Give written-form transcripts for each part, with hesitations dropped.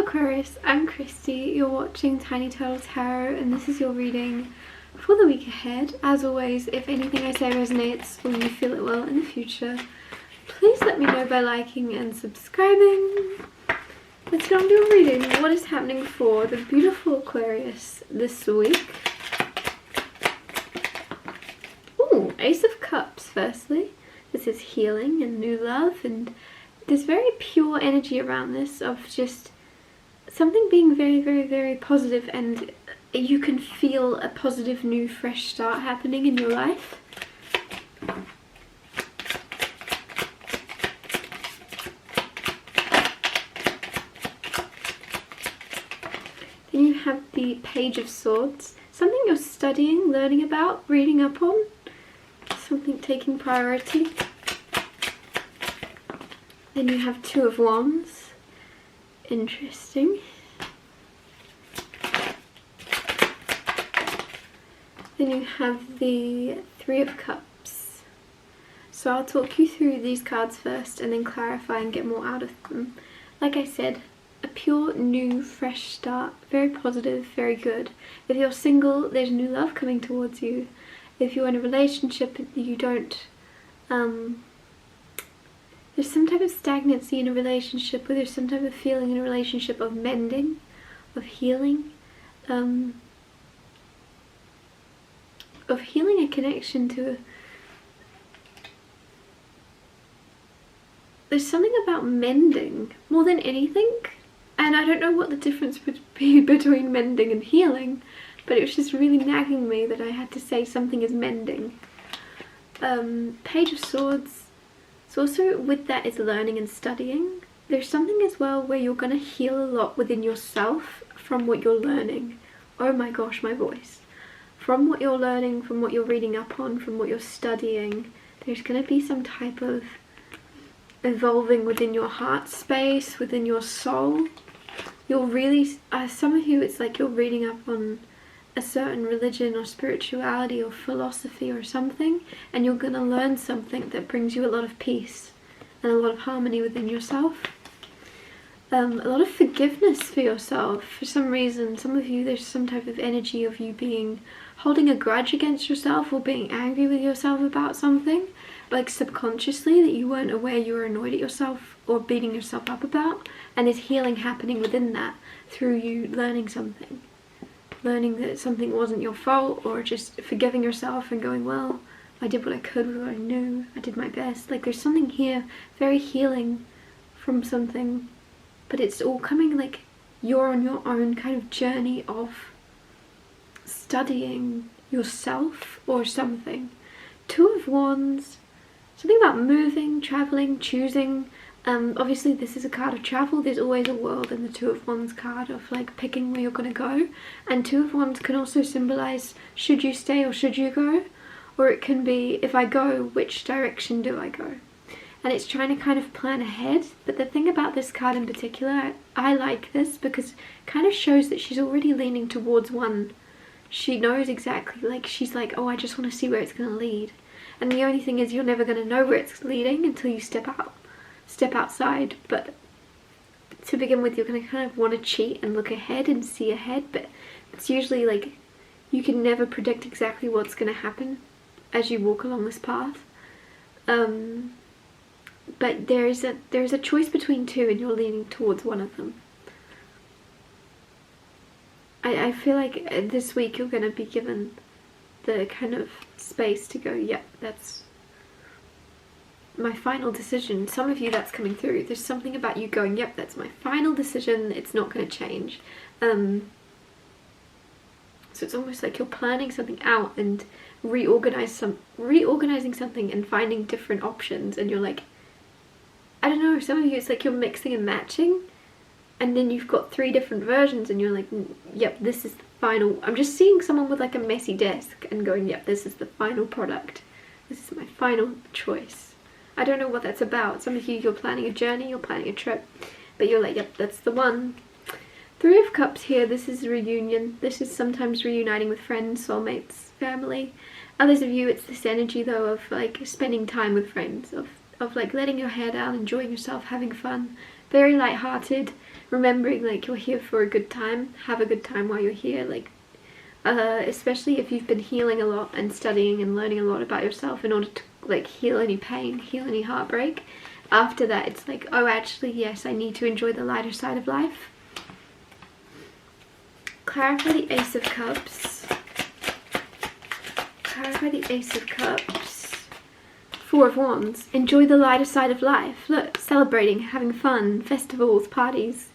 Hello Aquarius, I'm Christy, you're watching Tiny Turtle Tarot and this is your reading for the week ahead. As always, if anything I say resonates or you feel it will in the future, please let me know by liking and subscribing. Let's get on to a reading. What is happening for the beautiful Aquarius this week? Ooh, Ace of Cups firstly. This is healing and new love, and there's very pure energy around this of just something being very, very, very positive, and you can feel a positive new fresh start happening in your life. Then you have the Page of Swords, something you're studying, learning about, reading up on, something taking priority. Then you have Two of Wands. Interesting. Then you have the Three of Cups. So I'll talk you through these cards first and then clarify and get more out of them. Like I said, a pure, new, fresh start. Very positive, very good. If you're single, there's new love coming towards you. If you're in a relationship, you don't... there's some type of stagnancy in a relationship, or there's some type of feeling in a relationship of mending, of healing. Of healing a connection to... There's something about mending more than anything. And I don't know what the difference would be between mending and healing, but it was just really nagging me that I had to say something is mending. Page of Swords. So also with that is learning and studying. There's something as well where you're going to heal a lot within yourself from what you're learning. Oh my gosh, my voice. From what you're learning, from what you're reading up on, from what you're studying, there's going to be some type of evolving within your heart space, within your soul. You'll really, some of you, it's like you're reading up on a certain religion or spirituality or philosophy or something, and you're going to learn something that brings you a lot of peace and a lot of harmony within yourself. A lot of forgiveness for yourself. For some reason, some of you, there's some type of energy of you holding a grudge against yourself or being angry with yourself about something, like subconsciously, that you weren't aware you were annoyed at yourself or beating yourself up about, and there's healing happening within that through you learning something. Learning that something wasn't your fault, or just forgiving yourself and going, well, I did what I could with what I knew, I did my best. Like there's something here very healing from something, but it's all coming like you're on your own kind of journey of studying yourself or something. Two of Wands, something about moving, traveling, choosing. Obviously this is a card of travel. There's always a world in the Two of Wands card of like picking where you're going to go. And Two of Wands can also symbolize should you stay or should you go? Or it can be if I go, which direction do I go? And it's trying to kind of plan ahead. But the thing about this card in particular, I like this because it kind of shows that she's already leaning towards one. She knows exactly, like she's like, oh, I just want to see where it's going to lead. And the only thing is you're never going to know where it's leading until you step outside. But to begin with, you're going to kind of want to cheat and look ahead and see ahead, but it's usually like you can never predict exactly what's going to happen as you walk along this path. But there's a choice between two, and you're leaning towards one of them. I feel like this week you're going to be given the kind of space to go, yep, that's my final decision. Some of you, that's coming through. There's something about you going, yep, that's my final decision, it's not going to change. So it's almost like you're planning something out and reorganizing something and finding different options, and you're like, I don't know, some of you it's like you're mixing and matching, and then you've got 3 different versions and you're like, yep, this is the final. I'm just seeing someone with like a messy desk and going, yep, this is the final product, this is my final choice. I don't know what that's about. Some of you, you're planning a journey, you're planning a trip, but you're like, yep, that's the one. Three of Cups here, this is a reunion. This is sometimes reuniting with friends, soulmates, family. Others of you, it's this energy though of like spending time with friends, of like letting your hair down, enjoying yourself, having fun, very light-hearted, remembering like you're here for a good time. Have a good time while you're here, like especially if you've been healing a lot and studying and learning a lot about yourself in order to like heal any pain, heal any heartbreak. After that, it's like, oh, actually, yes, I need to enjoy the lighter side of life. Clarify the Ace of Cups. Clarify the Ace of Cups. Four of Wands. Enjoy the lighter side of life. Look, celebrating, having fun, festivals, parties.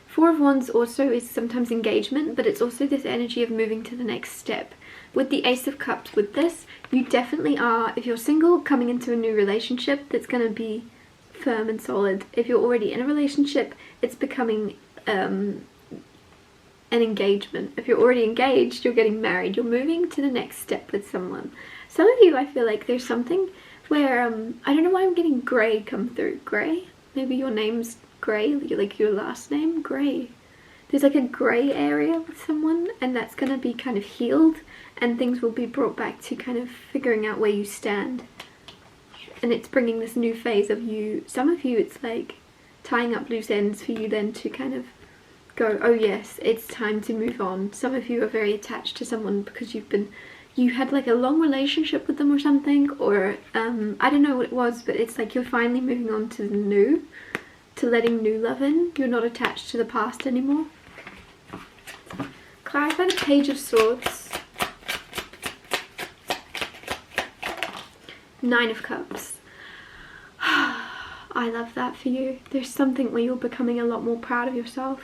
Four of Wands also is sometimes engagement, but it's also this energy of moving to the next step. With the Ace of Cups, with this, you definitely are, if you're single, coming into a new relationship that's going to be firm and solid. If you're already in a relationship, it's becoming an engagement. If you're already engaged, you're getting married. You're moving to the next step with someone. Some of you, I feel like there's something where, I don't know why I'm getting Grey come through. Grey? Maybe your name's Grey, like your last name, Grey. There's like a grey area with someone, and that's going to be kind of healed, and things will be brought back to kind of figuring out where you stand. And it's bringing this new phase of you. Some of you, it's like tying up loose ends for you then to kind of go, oh yes, it's time to move on. Some of you are very attached to someone because you had like a long relationship with them or something, or I don't know what it was, but it's like you're finally moving on to the new, to letting new love in. You're not attached to the past anymore. Clarify the Page of Swords. Nine of Cups. I love that for you. There's something where you're becoming a lot more proud of yourself.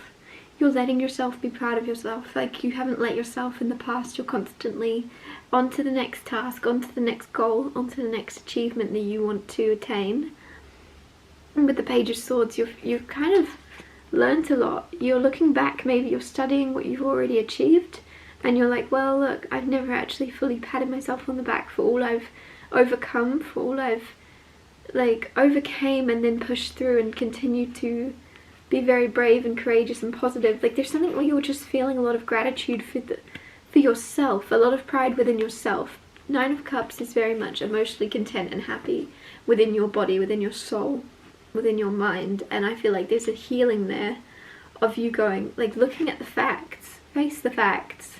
You're letting yourself be proud of yourself. Like you haven't let yourself in the past. You're constantly on to the next task, on to the next goal, on to the next achievement that you want to attain. And with the Page of Swords, you've kind of learned a lot. You're looking back, maybe you're studying what you've already achieved, and you're like, well, look, I've never actually fully patted myself on the back for all I've overcome, for all I've like overcame and then pushed through and continued to be very brave and courageous and positive. Like there's something where you're just feeling a lot of gratitude for yourself, a lot of pride within yourself. Nine of Cups is very much emotionally content and happy within your body, within your soul, within your mind. And I feel like there's a healing there of you going, like looking at the facts, face the facts.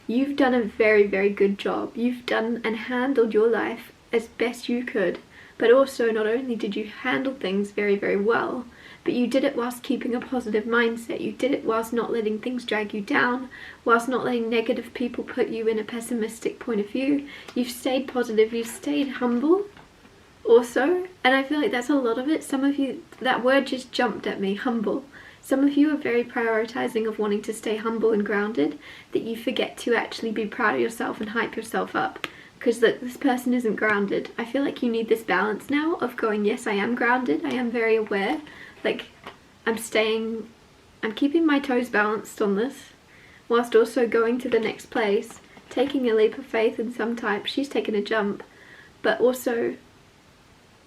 You've done a very, very good job. You've done and handled your life as best you could. But also, not only did you handle things very, very well, but you did it whilst keeping a positive mindset. You did it whilst not letting things drag you down, whilst not letting negative people put you in a pessimistic point of view. You've stayed positive, you've stayed humble also, and I feel like that's a lot of it. Some of you, that word just jumped at me, humble. Some of you are very prioritizing of wanting to stay humble and grounded, that you forget to actually be proud of yourself and hype yourself up. Because this person isn't grounded. I feel like you need this balance now of going, yes, I am grounded, I am very aware, like I'm keeping my toes balanced on this, whilst also going to the next place, taking a leap of faith in some type. She's taken a jump, but also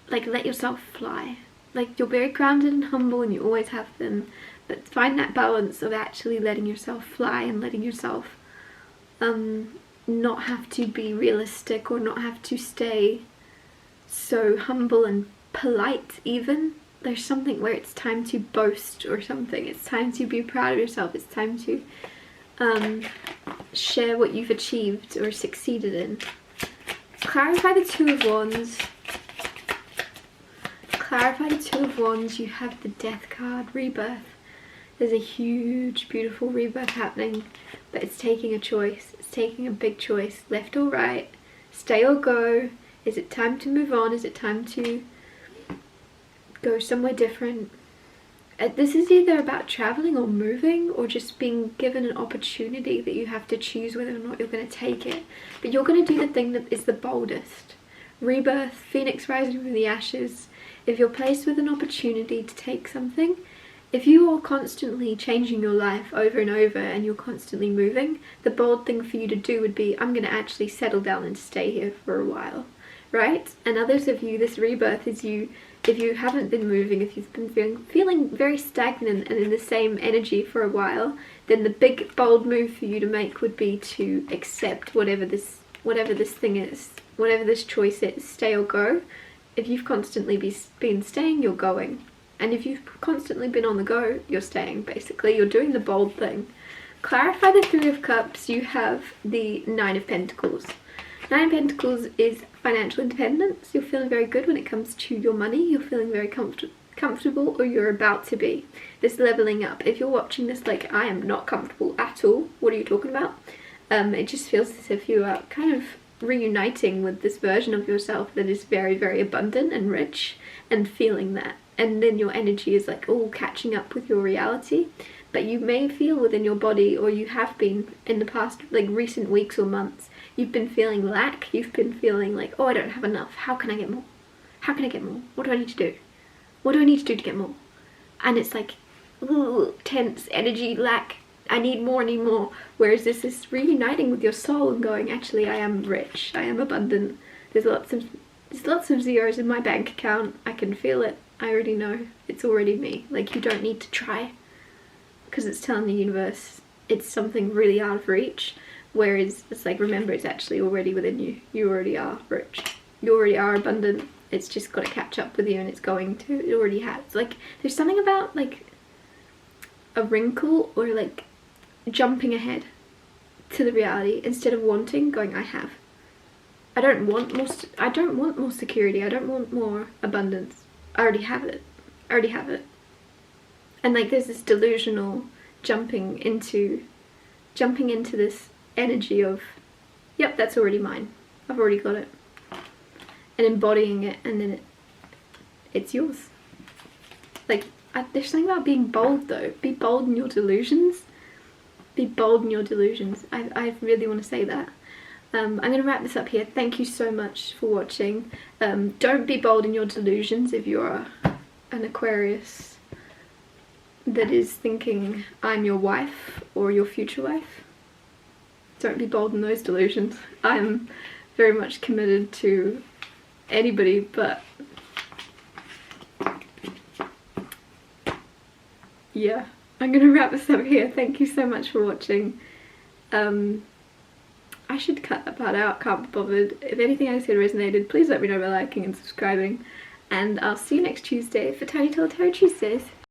like let yourself fly. Like you're very grounded and humble and you always have been, but find that balance of actually letting yourself fly and letting yourself not have to be realistic or not have to stay so humble and polite even. There's something where it's time to boast or something. It's time to be proud of yourself. It's time to share what you've achieved or succeeded in. Clarify the Two of Wands. Clarify the Two of Wands. You have the Death card, rebirth. There's a huge, beautiful rebirth happening, but it's taking a choice. It's taking a big choice, left or right, stay or go. Is it time to move on? Is it time to go somewhere different? This is either about traveling or moving, or just being given an opportunity that you have to choose whether or not you're going to take it. But you're going to do the thing that is the boldest. Rebirth, phoenix rising from the ashes. If you're placed with an opportunity to take something, if you are constantly changing your life over and over and you're constantly moving, the bold thing for you to do would be, I'm going to actually settle down and stay here for a while, right? And others of you, this rebirth is you, if you haven't been moving, if you've been feeling very stagnant and in the same energy for a while, then the big bold move for you to make would be to accept whatever this thing is, whatever this choice is, stay or go. If you've constantly been staying, you're going. And if you've constantly been on the go, you're staying, basically. You're doing the bold thing. Clarify the Three of Cups, you have the Nine of Pentacles. Nine of Pentacles is financial independence. You're feeling very good when it comes to your money. You're feeling very comfortable, or you're about to be. This leveling up. If you're watching this like, I am not comfortable at all, what are you talking about? It just feels as if you are kind of reuniting with this version of yourself that is very, very abundant and rich, and feeling that. And then your energy is like all catching up with your reality. But you may feel within your body, or you have been in the past, like recent weeks or months, you've been feeling lack. You've been feeling like, oh, I don't have enough. How can I get more? How can I get more? What do I need to do? What do I need to do to get more? And it's like, ooh, tense energy, lack. I need more, I need more. Whereas this is reuniting with your soul and going, actually, I am rich. I am abundant. There's lots of zeros in my bank account. I can feel it. I already know. It's already me. Like, you don't need to try. Because it's telling the universe it's something really out of reach. Whereas it's like, remember, it's actually already within you. You already are rich. You already are abundant. It's just got to catch up with you, and it's going to. It already has. Like, there's something about like a wrinkle, or like jumping ahead to the reality instead of wanting, going, I have. I don't want more security. I don't want more abundance. I already have it. I already have it. And like, there's this delusional jumping into this energy of, yep, that's already mine. I've already got it. And embodying it, and then it's yours. Like, there's something about being bold though. Be bold in your delusions. Be bold in your delusions. I really want to say that. I'm going to wrap this up here. Thank you so much for watching. Don't be bold in your delusions if you're an Aquarius that is thinking, I'm your wife or your future wife. Don't be bold in those delusions. I'm very much committed to anybody, but yeah, I'm gonna wrap this up here. Thank you so much for watching. I should cut that part out, can't be bothered. If anything I said resonated, please let me know by liking and subscribing, and I'll see you next Tuesday for Tiny Tell Tarot Tuesdays.